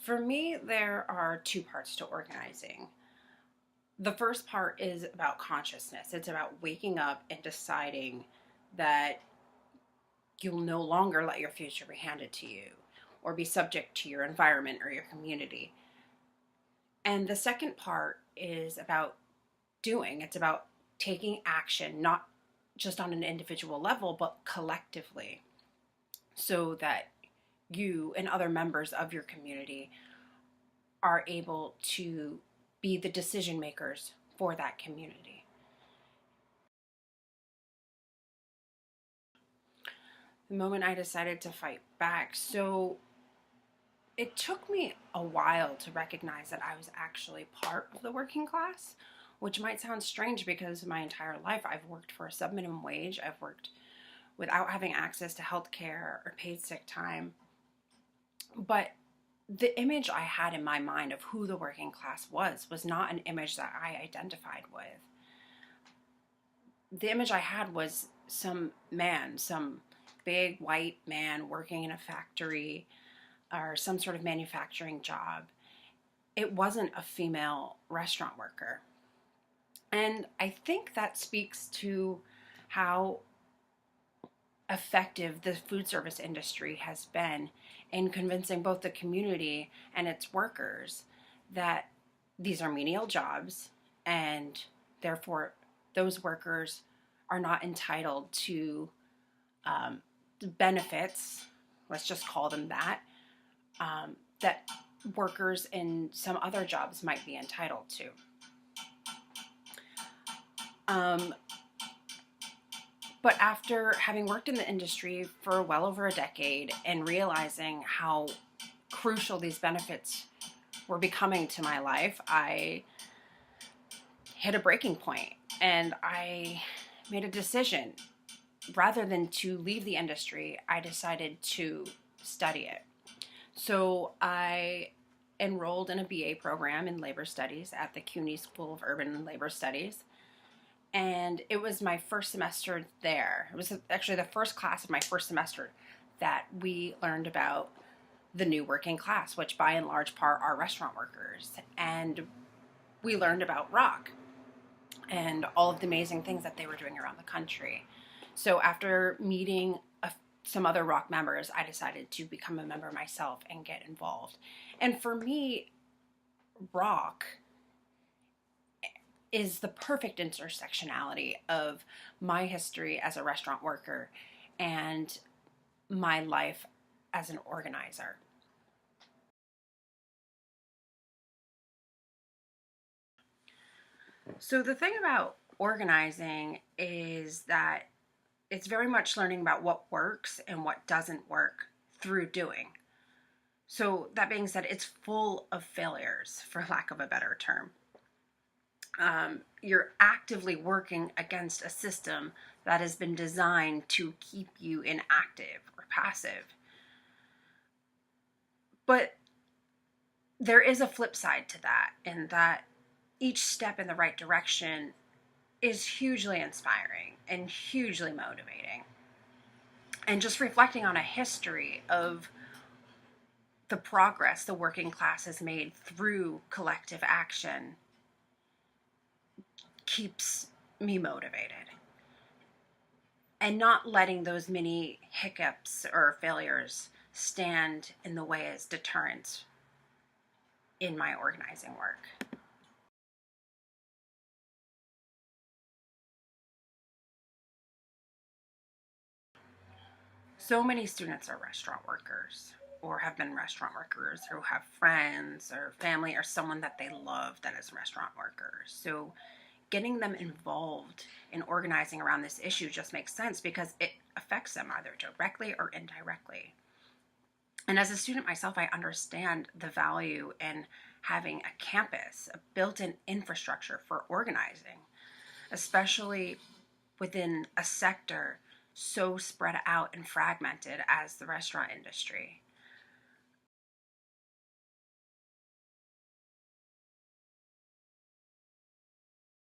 For me, there are two parts to organizing. The first part is about consciousness. It's about waking up and deciding that you'll no longer let your future be handed to you or be subject to your environment or your community. And the second part is about doing. It's about taking action, not just on an individual level, but collectively, so that you and other members of your community are able to be the decision makers for that community. The moment I decided to fight back, so it took me a while to recognize that I was actually part of the working class, which might sound strange because my entire life I've worked for a sub-minimum wage. I've worked without having access to health care or paid sick time. But the image I had in my mind of who the working class was not an image that I identified with. The image I had was some man, some big white man working in a factory or some sort of manufacturing job. It wasn't a female restaurant worker. And I think that speaks to how effective the food service industry has been in convincing both the community and its workers that these are menial jobs, and therefore those workers are not entitled to benefits, let's just call them that, that workers in some other jobs might be entitled to. But after having worked in the industry for well over a decade and realizing how crucial these benefits were becoming to my life, I hit a breaking point and I made a decision. Rather than to leave the industry, I decided to study it. So I enrolled in a BA program in labor studies at the CUNY School of Urban and Labor Studies. And it was my first semester there. It was actually the first class of my first semester that we learned about the new working class, which by and large part are restaurant workers. And we learned about rock and all of the amazing things that they were doing around the country. So after meeting some other rock members, I decided to become a member myself and get involved. And for me, rock is the perfect intersectionality of my history as a restaurant worker and my life as an organizer. So the thing about organizing is that it's very much learning about what works and what doesn't work through doing. So that being said, it's full of failures, for lack of a better term. You're actively working against a system that has been designed to keep you inactive or passive. But there is a flip side to that, in that each step in the right direction is hugely inspiring and hugely motivating. And just reflecting on a history of the progress the working class has made through collective action keeps me motivated. And not letting those many hiccups or failures stand in the way as deterrents in my organizing work. So many students are restaurant workers or have been restaurant workers, who have friends or family or someone that they love that is restaurant workers. So getting them involved in organizing around this issue just makes sense because it affects them either directly or indirectly. And as a student myself, I understand the value in having a campus, a built-in infrastructure for organizing, especially within a sector so spread out and fragmented as the restaurant industry.